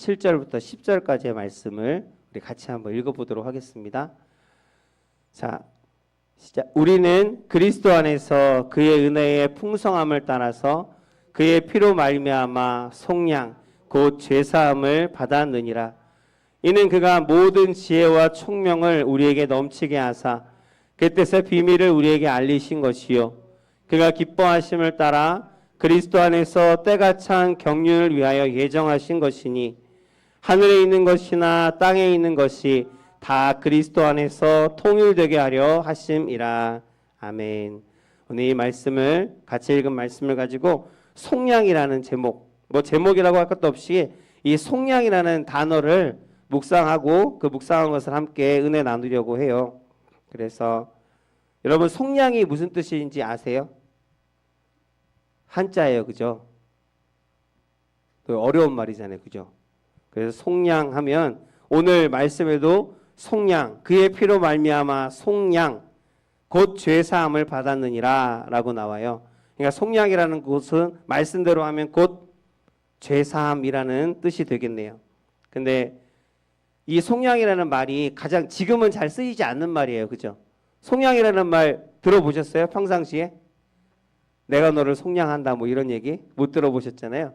7절부터 10절까지의 말씀을 우리 같이 한번 읽어보도록 하겠습니다. 자, 시작. 우리는 그리스도 안에서 그의 은혜의 풍성함을 따라서 그의 피로 말미암아 속량 곧 죄사함을 받았느니라. 이는 그가 모든 지혜와 총명을 우리에게 넘치게 하사 그 뜻의 비밀을 우리에게 알리신 것이요 그가 기뻐하심을 따라 그리스도 안에서 때가 찬 경륜을 위하여 예정하신 것이니 하늘에 있는 것이나 땅에 있는 것이 다 그리스도 안에서 통일되게 하려 하심이라. 아멘. 오늘 이 말씀을 같이 읽은 말씀을 가지고 속량이라는 제목, 뭐 제목이라고 할 것도 없이 이 속량이라는 단어를 묵상하고 그 묵상한 것을 함께 은혜 나누려고 해요. 그래서 여러분 속량이 무슨 뜻인지 아세요? 한자예요, 그죠? 또 어려운 말이잖아요, 그죠? 그래서 속량하면 오늘 말씀에도 속량, 그의 피로 말미암아 속량, 곧 죄사함을 받았느니라 라고 나와요. 그러니까 속량이라는 것은 말씀대로 하면 곧 죄사함이라는 뜻이 되겠네요. 근데 이 속량이라는 말이 가장 지금은 잘 쓰이지 않는 말이에요, 그죠? 속량이라는 말 들어보셨어요? 평상시에? 내가 너를 속량한다 뭐 이런 얘기 못 들어보셨잖아요.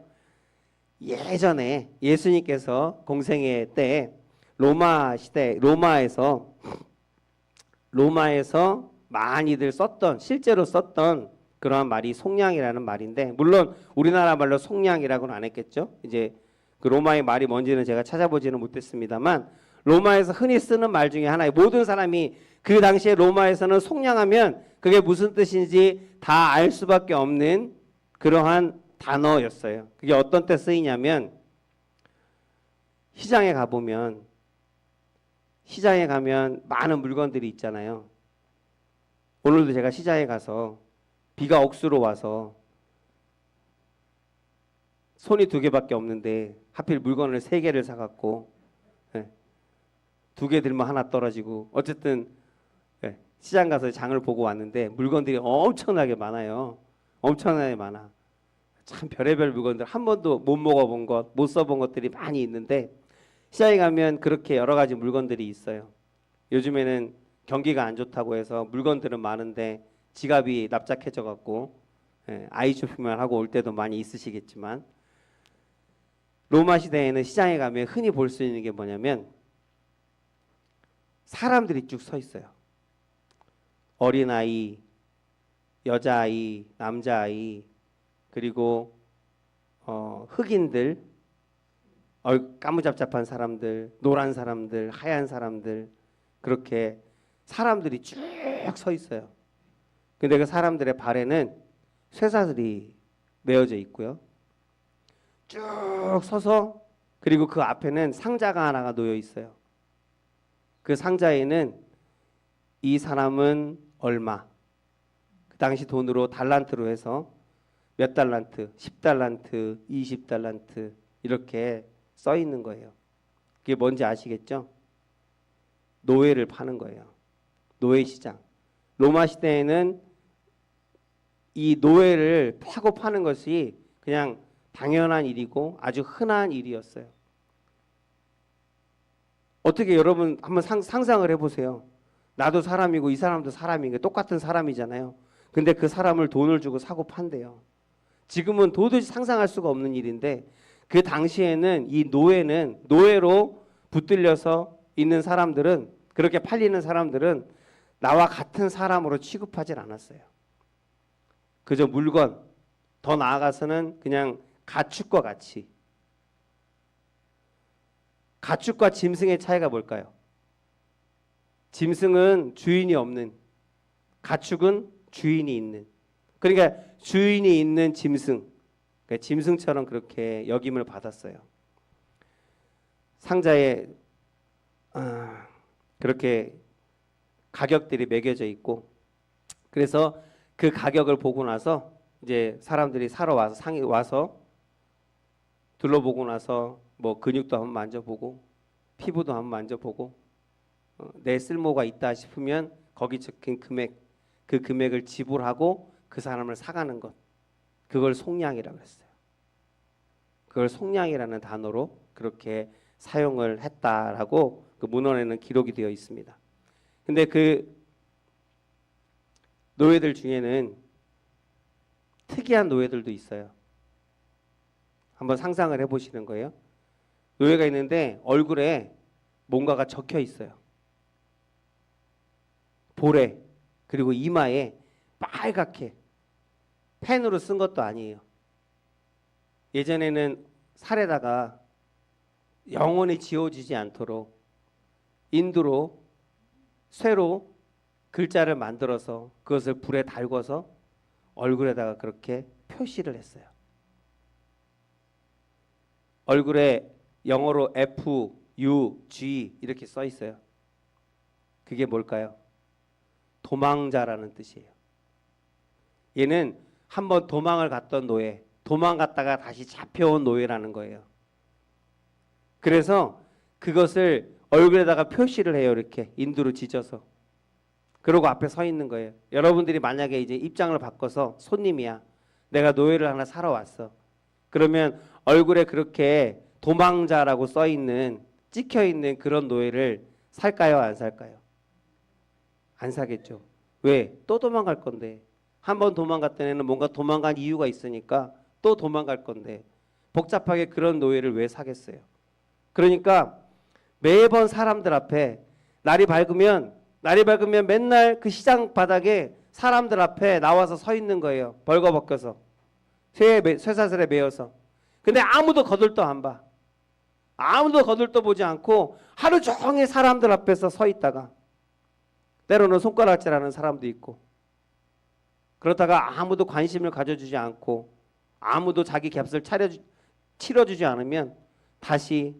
예전에 예수님께서 공생애 때 로마 시대 로마에서 많이들 썼던 실제로 썼던 그러한 말이 속량이라는 말인데 물론 우리나라 말로 속량이라고는 안 했겠죠. 이제 그 로마의 말이 뭔지는 제가 찾아보지는 못했습니다만 로마에서 흔히 쓰는 말 중에 하나예요. 모든 사람이 그 당시에 로마에서는 속량하면 그게 무슨 뜻인지 다 알 수밖에 없는 그러한 단어였어요. 그게 어떤 때 쓰이냐면 시장에 가면 많은 물건들이 있잖아요. 오늘도 제가 시장에 가서 비가 억수로 와서 손이 2개밖에 없는데 하필 물건을 3개를 사갖고 2개 들면 하나 떨어지고 어쨌든 시장 가서 장을 보고 왔는데 물건들이 엄청나게 많아요. 엄청나게 많아. 참 별의별 물건들 한 번도 못 먹어본 것, 못 써본 것들이 많이 있는데 시장에 가면 그렇게 여러 가지 물건들이 있어요. 요즘에는 경기가 안 좋다고 해서 물건들은 많은데 지갑이 납작해져 갖고 아이 쇼핑만 하고 올 때도 많이 있으시겠지만 로마 시대에는 시장에 가면 흔히 볼 수 있는 게 뭐냐면 사람들이 쭉 서 있어요. 어린아이, 여자아이, 남자아이, 그리고 흑인들, 까무잡잡한 사람들, 노란 사람들, 하얀 사람들 그렇게 사람들이 쭉 서 있어요. 근데 그 사람들의 발에는 쇠사슬이 메어져 있고요. 쭉 서서 그리고 그 앞에는 상자가 하나가 놓여 있어요. 그 상자에는 이 사람은 얼마, 그 당시 돈으로 달란트로 해서 몇 달란트, 10달란트, 20달란트 이렇게 써 있는 거예요. 그게 뭔지 아시겠죠? 노예를 파는 거예요. 노예 시장. 로마 시대에는 이 노예를 사고 파는 것이 그냥 당연한 일이고 아주 흔한 일이었어요. 어떻게 여러분 한번 상상을 해보세요. 나도 사람이고 이 사람도 사람이고 똑같은 사람이잖아요. 근데 그 사람을 돈을 주고 사고 판대요. 지금은 도저히 상상할 수가 없는 일인데 그 당시에는 이 노예로 붙들려서 있는 사람들은 그렇게 팔리는 사람들은 나와 같은 사람으로 취급하진 않았어요. 그저 물건, 더 나아가서는 그냥 가축과 같이. 가축과 짐승의 차이가 뭘까요? 짐승은 주인이 없는, 가축은 주인이 있는. 그러니까 주인이 있는 짐승, 그러니까 짐승처럼 그렇게 역임을 받았어요. 상자에 그렇게 가격들이 매겨져 있고, 그래서 그 가격을 보고 나서 이제 사람들이 사러 와서 상이 와서 둘러보고 나서 뭐 근육도 한번 만져보고 피부도 한번 만져보고 내 쓸모가 있다 싶으면 거기 적힌 금액, 그 금액을 지불하고 그 사람을 사가는 것, 그걸 속량이라고 했어요. 그걸 속량이라는 단어로 그렇게 사용을 했다라고 그 문헌에는 기록이 되어 있습니다. 근데 그 노예들 중에는 특이한 노예들도 있어요. 한번 상상을 해보시는 거예요. 노예가 있는데 얼굴에 뭔가가 적혀 있어요. 볼에 그리고 이마에 빨갛게 펜으로 쓴 것도 아니에요. 예전에는 살에다가 영원히 지워지지 않도록 인두로 쇠로 글자를 만들어서 그것을 불에 달궈서 얼굴에다가 그렇게 표시를 했어요. 얼굴에 영어로 F, U, G 이렇게 써 있어요. 그게 뭘까요? 도망자라는 뜻이에요. 얘는 한번 도망을 갔던 노예, 도망갔다가 다시 잡혀온 노예라는 거예요. 그래서 그것을 얼굴에다가 표시를 해요. 이렇게 인두로 지져서. 그러고 앞에 서 있는 거예요. 여러분들이 만약에 이제 입장을 바꿔서 손님이야. 내가 노예를 하나 사러 왔어. 그러면 얼굴에 그렇게 도망자라고 써 있는, 찍혀 있는 그런 노예를 살까요? 안 살까요? 안 사겠죠. 왜? 또 도망갈 건데. 한 번 도망갔던 애는 뭔가 도망간 이유가 있으니까 또 도망갈 건데 복잡하게 그런 노예를 왜 사겠어요? 그러니까 매번 사람들 앞에 날이 밝으면 맨날 그 시장 바닥에 사람들 앞에 나와서 서 있는 거예요. 벌거벗겨서. 쇠사슬에 매여서. 근데 아무도 거들떠 안 봐. 아무도 거들떠 보지 않고 하루 종일 사람들 앞에서 서 있다가 때로는 손가락질하는 사람도 있고 그러다가 아무도 관심을 가져주지 않고 아무도 자기 값을 치러주지 않으면 다시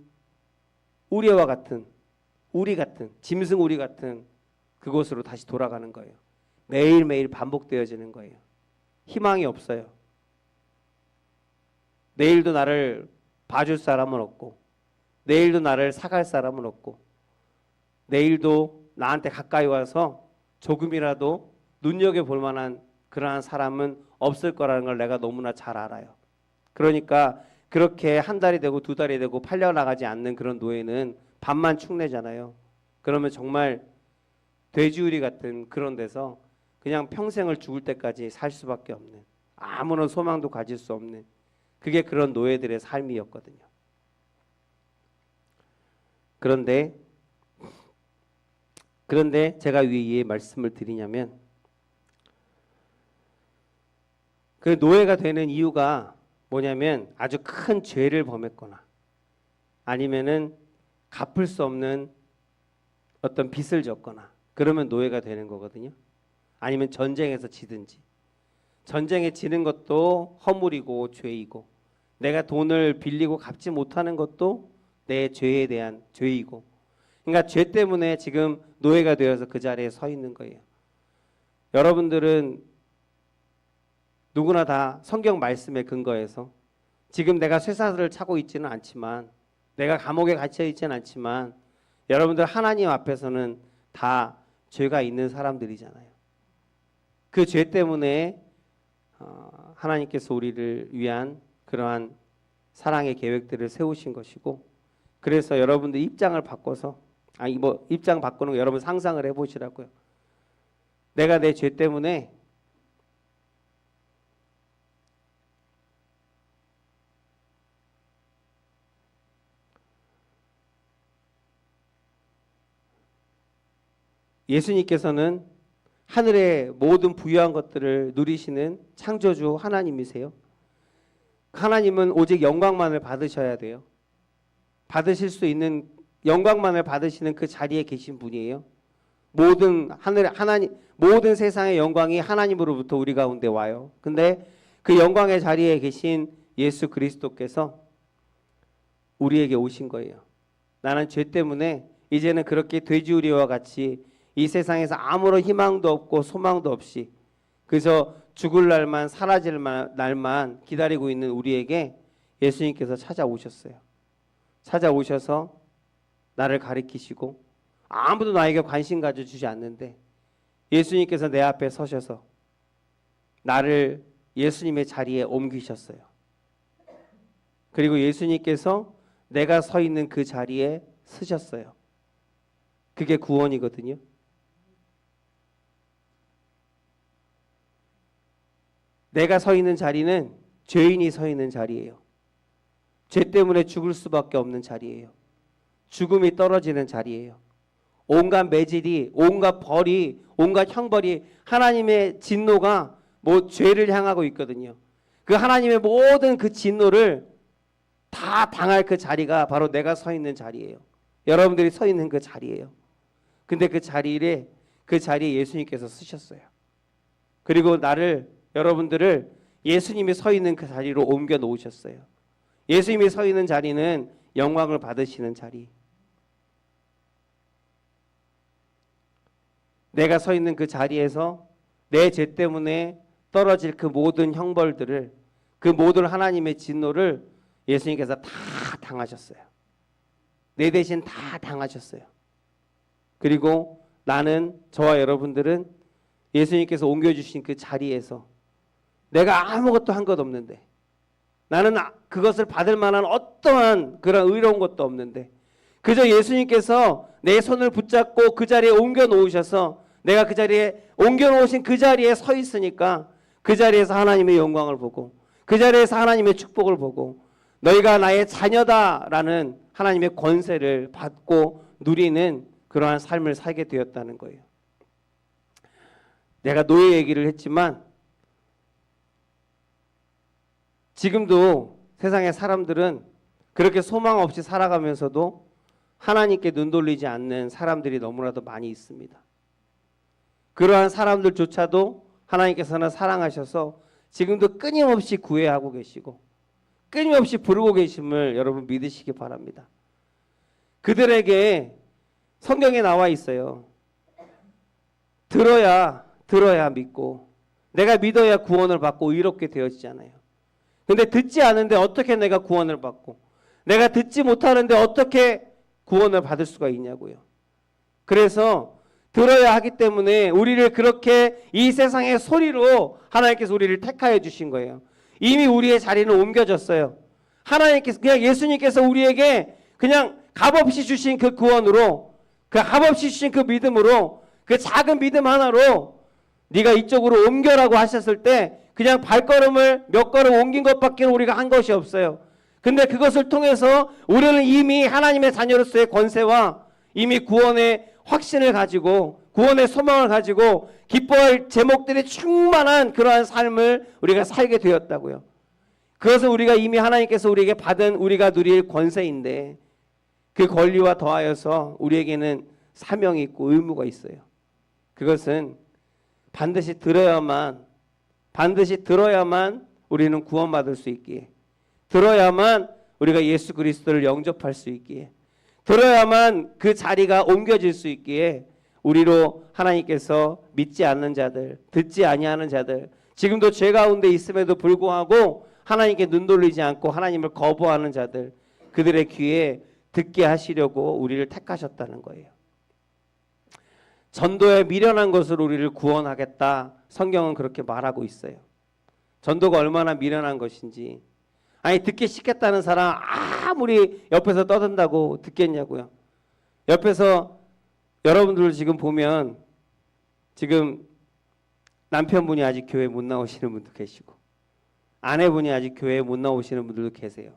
우리와 같은 짐승 우리 같은 그곳으로 다시 돌아가는 거예요. 매일매일 반복되어지는 거예요. 희망이 없어요. 내일도 나를 봐줄 사람은 없고 내일도 나를 사갈 사람은 없고 내일도 나한테 가까이 와서 조금이라도 눈여겨볼 만한 그러한 사람은 없을 거라는 걸 내가 너무나 잘 알아요. 그러니까 그렇게 한 달이 되고 두 달이 되고 팔려나가지 않는 그런 노예는 밥만 축내잖아요. 그러면 정말 돼지우리 같은 그런 데서 그냥 평생을 죽을 때까지 살 수밖에 없는, 아무런 소망도 가질 수 없는, 그게 그런 노예들의 삶이었거든요. 그런데 제가 왜 이 말씀을 드리냐면 그 노예가 되는 이유가 뭐냐면 아주 큰 죄를 범했거나 아니면은 갚을 수 없는 어떤 빚을 졌거나 그러면 노예가 되는 거거든요. 아니면 전쟁에서 지든지. 전쟁에 지는 것도 허물이고 죄이고 내가 돈을 빌리고 갚지 못하는 것도 내 죄에 대한 죄이고, 그러니까 죄 때문에 지금 노예가 되어서 그 자리에 서 있는 거예요. 여러분들은 누구나 다 성경 말씀에 근거해서 지금 내가 쇠사슬을 차고 있지는 않지만 내가 감옥에 갇혀 있지는 않지만 여러분들 하나님 앞에서는 다 죄가 있는 사람들이잖아요. 그 죄 때문에 하나님께서 우리를 위한 그러한 사랑의 계획들을 세우신 것이고, 그래서 여러분들 입장을 바꿔서 입장 바꾸는 거 여러분 상상을 해보시라고요. 내가 내 죄 때문에 예수님께서는 하늘의 모든 부유한 것들을 누리시는 창조주 하나님이세요. 하나님은 오직 영광만을 받으셔야 돼요. 받으실 수 있는 영광만을 받으시는 그 자리에 계신 분이에요. 모든 세상의 영광이 하나님으로부터 우리 가운데 와요. 근데 그 영광의 자리에 계신 예수 그리스도께서 우리에게 오신 거예요. 나는 죄 때문에 이제는 그렇게 돼지우리와 같이 이 세상에서 아무런 희망도 없고 소망도 없이 그래서 죽을 날만 사라질 날만 기다리고 있는 우리에게 예수님께서 찾아오셨어요. 찾아오셔서 나를 가리키시고 아무도 나에게 관심 가져주지 않는데 예수님께서 내 앞에 서셔서 나를 예수님의 자리에 옮기셨어요. 그리고 예수님께서 내가 서 있는 그 자리에 서셨어요. 그게 구원이거든요. 내가 서 있는 자리는 죄인이 서 있는 자리예요. 죄 때문에 죽을 수밖에 없는 자리예요. 죽음이 떨어지는 자리예요. 온갖 매질이, 온갖 벌이, 온갖 형벌이, 하나님의 진노가 죄를 향하고 있거든요. 그 하나님의 모든 그 진노를 다 당할 그 자리가 바로 내가 서 있는 자리예요. 여러분들이 서 있는 그 자리예요. 근데 그 자리에 예수님께서 쓰셨어요. 그리고 여러분들을 예수님이 서 있는 그 자리로 옮겨 놓으셨어요. 예수님이 서 있는 자리는 영광을 받으시는 자리. 내가 서 있는 그 자리에서 내 죄 때문에 떨어질 그 모든 형벌들을, 그 모든 하나님의 진노를 예수님께서 다 당하셨어요. 내 대신 다 당하셨어요. 그리고 저와 여러분들은 예수님께서 옮겨주신 그 자리에서 내가 아무것도 한 것 없는데, 나는 그것을 받을 만한 어떠한 그런 의로운 것도 없는데, 그저 예수님께서 내 손을 붙잡고 그 자리에 옮겨 놓으셔서 내가 그 자리에 옮겨 놓으신 그 자리에 서 있으니까 그 자리에서 하나님의 영광을 보고, 그 자리에서 하나님의 축복을 보고, 너희가 나의 자녀다라는 하나님의 권세를 받고 누리는 그러한 삶을 살게 되었다는 거예요. 내가 노예 얘기를 했지만 지금도 세상의 사람들은 그렇게 소망 없이 살아가면서도 하나님께 눈 돌리지 않는 사람들이 너무나도 많이 있습니다. 그러한 사람들조차도 하나님께서는 사랑하셔서 지금도 끊임없이 구애하고 계시고 끊임없이 부르고 계심을 여러분 믿으시기 바랍니다. 그들에게 성경에 나와 있어요. 들어야 믿고, 내가 믿어야 구원을 받고 의롭게 되어지잖아요. 근데 듣지 않은데 어떻게 내가 구원을 받고, 내가 듣지 못하는데 어떻게 구원을 받을 수가 있냐고요. 그래서 들어야 하기 때문에 우리를 그렇게 이 세상의 소리로 하나님께서 우리를 택하여 주신 거예요. 이미 우리의 자리는 옮겨졌어요. 하나님께서, 그냥 예수님께서 우리에게 그냥 값없이 주신 그 구원으로, 그 값없이 주신 그 믿음으로, 그 작은 믿음 하나로 네가 이쪽으로 옮겨라고 하셨을 때 그냥 발걸음을 몇 걸음 옮긴 것밖에 우리가 한 것이 없어요. 근데 그것을 통해서 우리는 이미 하나님의 자녀로서의 권세와 이미 구원의 확신을 가지고, 구원의 소망을 가지고 기뻐할 제목들이 충만한 그러한 삶을 우리가 살게 되었다고요. 그것은 우리가 이미 하나님께서 우리에게 받은, 우리가 누릴 권세인데, 그 권리와 더하여서 우리에게는 사명이 있고 의무가 있어요. 그것은 반드시 들어야만 우리는 구원받을 수 있기에, 들어야만 우리가 예수 그리스도를 영접할 수 있기에, 들어야만 그 자리가 옮겨질 수 있기에 우리로 하나님께서 믿지 않는 자들, 듣지 아니하는 자들, 지금도 죄 가운데 있음에도 불구하고 하나님께 눈 돌리지 않고 하나님을 거부하는 자들, 그들의 귀에 듣게 하시려고 우리를 택하셨다는 거예요. 전도에 미련한 것으로 우리를 구원하겠다, 성경은 그렇게 말하고 있어요. 전도가 얼마나 미련한 것인지. 아니, 듣기 싫겠다는 사람 아무리 옆에서 떠든다고 듣겠냐고요. 옆에서 여러분들 지금 보면 지금 남편분이 아직 교회 못 나오시는 분도 계시고, 아내분이 아직 교회에 못 나오시는 분들도 계세요.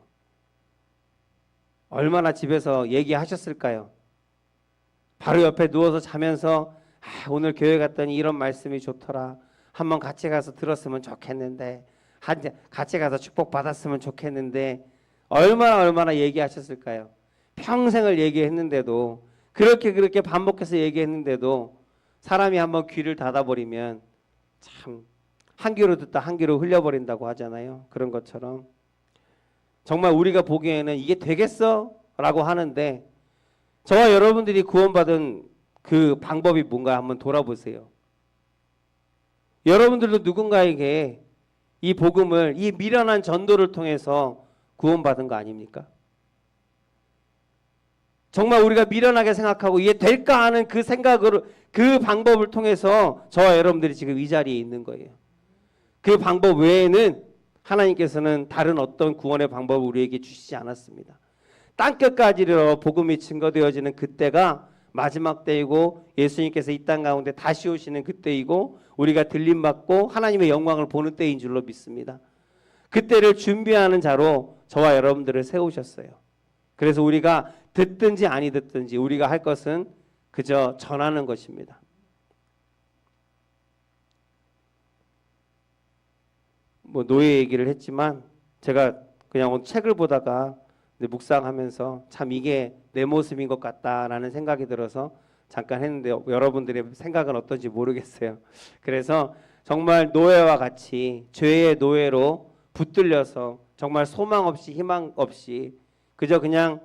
얼마나 집에서 얘기하셨을까요? 바로 옆에 누워서 자면서 오늘 교회 갔더니 이런 말씀이 좋더라, 한번 같이 가서 들었으면 좋겠는데, 같이 가서 축복받았으면 좋겠는데, 얼마나 얘기하셨을까요? 평생을 얘기했는데도, 그렇게 반복해서 얘기했는데도 사람이 한번 귀를 닫아버리면 참 한 귀로 듣다 한 귀로 흘려버린다고 하잖아요. 그런 것처럼 정말 우리가 보기에는 이게 되겠어? 라고 하는데, 저와 여러분들이 구원받은 그 방법이 뭔가 한번 돌아보세요. 여러분들도 누군가에게 이 복음을, 이 미련한 전도를 통해서 구원받은 거 아닙니까? 정말 우리가 미련하게 생각하고 이게 될까 하는 그 생각으로, 그 방법을 통해서 저와 여러분들이 지금 이 자리에 있는 거예요. 그 방법 외에는 하나님께서는 다른 어떤 구원의 방법을 우리에게 주시지 않았습니다. 땅끝까지 이르러 복음이 증거되어지는 그때가 마지막 때이고 예수님께서 이 땅 가운데 다시 오시는 그때이고 우리가 들림받고 하나님의 영광을 보는 때인 줄로 믿습니다. 그때를 준비하는 자로 저와 여러분들을 세우셨어요. 그래서 우리가 듣든지 아니 듣든지 우리가 할 것은 그저 전하는 것입니다. 뭐 노예 얘기를 했지만 제가 그냥 오늘 책을 보다가 묵상하면서 참 이게 내 모습인 것 같다라는 생각이 들어서 잠깐 했는데 여러분들의 생각은 어떤지 모르겠어요. 그래서 정말 노예와 같이 죄의 노예로 붙들려서 정말 소망 없이 희망 없이 그저 그냥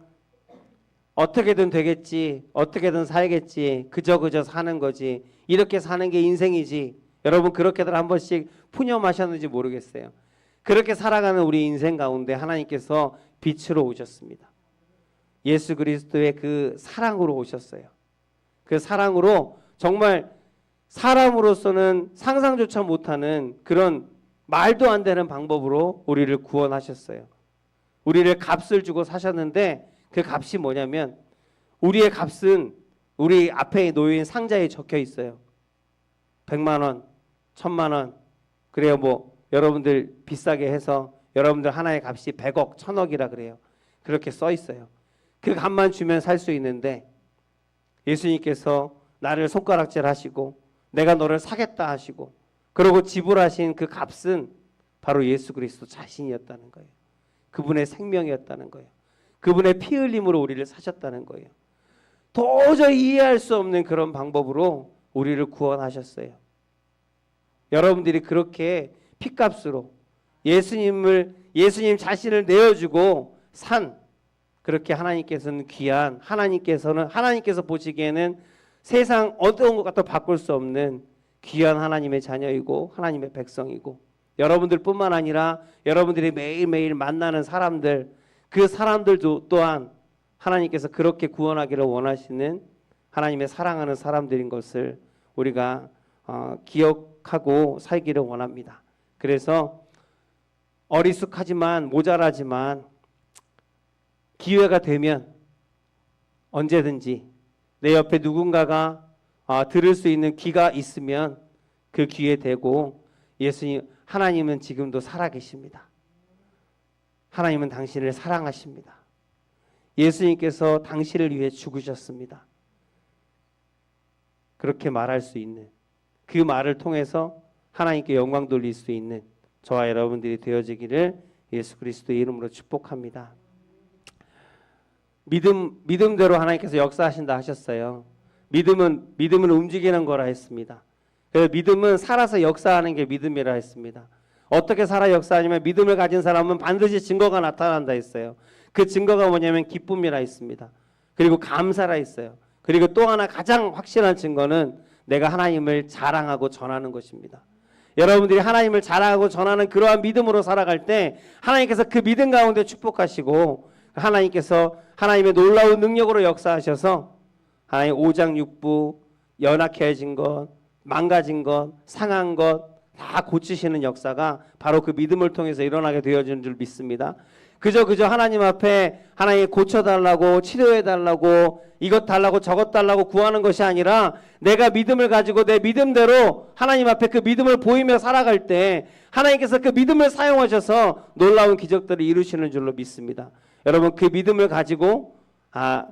어떻게든 되겠지, 어떻게든 살겠지, 그저 사는 거지, 이렇게 사는 게 인생이지. 여러분 그렇게들 한 번씩 푸념하셨는지 모르겠어요. 그렇게 살아가는 우리 인생 가운데 하나님께서 빛으로 오셨습니다. 예수 그리스도의 그 사랑으로 오셨어요. 그 사랑으로 정말 사람으로서는 상상조차 못하는 그런 말도 안 되는 방법으로 우리를 구원하셨어요. 우리를 값을 주고 사셨는데 그 값이 뭐냐면 우리의 값은 우리 앞에 놓인 상자에 적혀 있어요. 100만 원, 1000만 원, 그래요. 뭐 여러분들 비싸게 해서 여러분들 하나의 값이 100억, 1000억이라 그래요. 그렇게 써 있어요. 그 값만 주면 살 수 있는데 예수님께서 나를 손가락질 하시고 내가 너를 사겠다 하시고 그리고 지불하신 그 값은 바로 예수 그리스도 자신이었다는 거예요. 그분의 생명이었다는 거예요. 그분의 피 흘림으로 우리를 사셨다는 거예요. 도저히 이해할 수 없는 그런 방법으로 우리를 구원하셨어요. 여러분들이 그렇게 피값으로 예수님 자신을 내어주고 산 그렇게 하나님께서는 귀한 하나님께서 보시기에는 세상 어떤 것과도 바꿀 수 없는 귀한 하나님의 자녀이고 하나님의 백성이고 여러분들뿐만 아니라 여러분들이 매일매일 만나는 사람들 그 사람들도 또한 하나님께서 그렇게 구원하기를 원하시는 하나님의 사랑하는 사람들인 것을 우리가 기억하고 살기를 원합니다. 그래서 어리숙하지만 모자라지만 기회가 되면 언제든지 내 옆에 누군가가 들을 수 있는 귀가 있으면 그 귀에 대고 하나님은 지금도 살아계십니다. 하나님은 당신을 사랑하십니다. 예수님께서 당신을 위해 죽으셨습니다. 그렇게 말할 수 있는 그 말을 통해서 하나님께 영광 돌릴 수 있는 저와 여러분들이 되어지기를 예수 그리스도의 이름으로 축복합니다. 믿음대로 하나님께서 역사하신다 하셨어요. 믿음은 움직이는 거라 했습니다. 그래서 믿음은 살아서 역사하는 게 믿음이라 했습니다. 어떻게 살아 역사하냐면 믿음을 가진 사람은 반드시 증거가 나타난다 했어요. 그 증거가 뭐냐면 기쁨이라 했습니다. 그리고 감사라 했어요. 그리고 또 하나 가장 확실한 증거는 내가 하나님을 자랑하고 전하는 것입니다. 여러분들이 하나님을 자랑하고 전하는 그러한 믿음으로 살아갈 때 하나님께서 그 믿음 가운데 축복하시고 하나님께서 하나님의 놀라운 능력으로 역사하셔서 하나님 오장육부 연약해진 것, 망가진 것, 상한 것 다 고치시는 역사가 바로 그 믿음을 통해서 일어나게 되어지는 줄 믿습니다. 그저 하나님 앞에 하나님 고쳐달라고 치료해달라고 이것 달라고 저것 달라고 구하는 것이 아니라 내가 믿음을 가지고 내 믿음대로 하나님 앞에 그 믿음을 보이며 살아갈 때 하나님께서 그 믿음을 사용하셔서 놀라운 기적들을 이루시는 줄로 믿습니다. 여러분 그 믿음을 가지고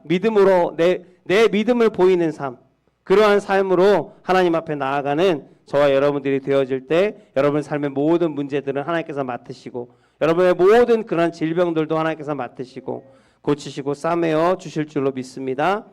믿음으로 내 믿음을 보이는 삶 그러한 삶으로 하나님 앞에 나아가는 저와 여러분들이 되어질 때 여러분 삶의 모든 문제들은 하나님께서 맡으시고 여러분의 모든 그런 질병들도 하나님께서 맡으시고 고치시고 싸매어 주실 줄로 믿습니다.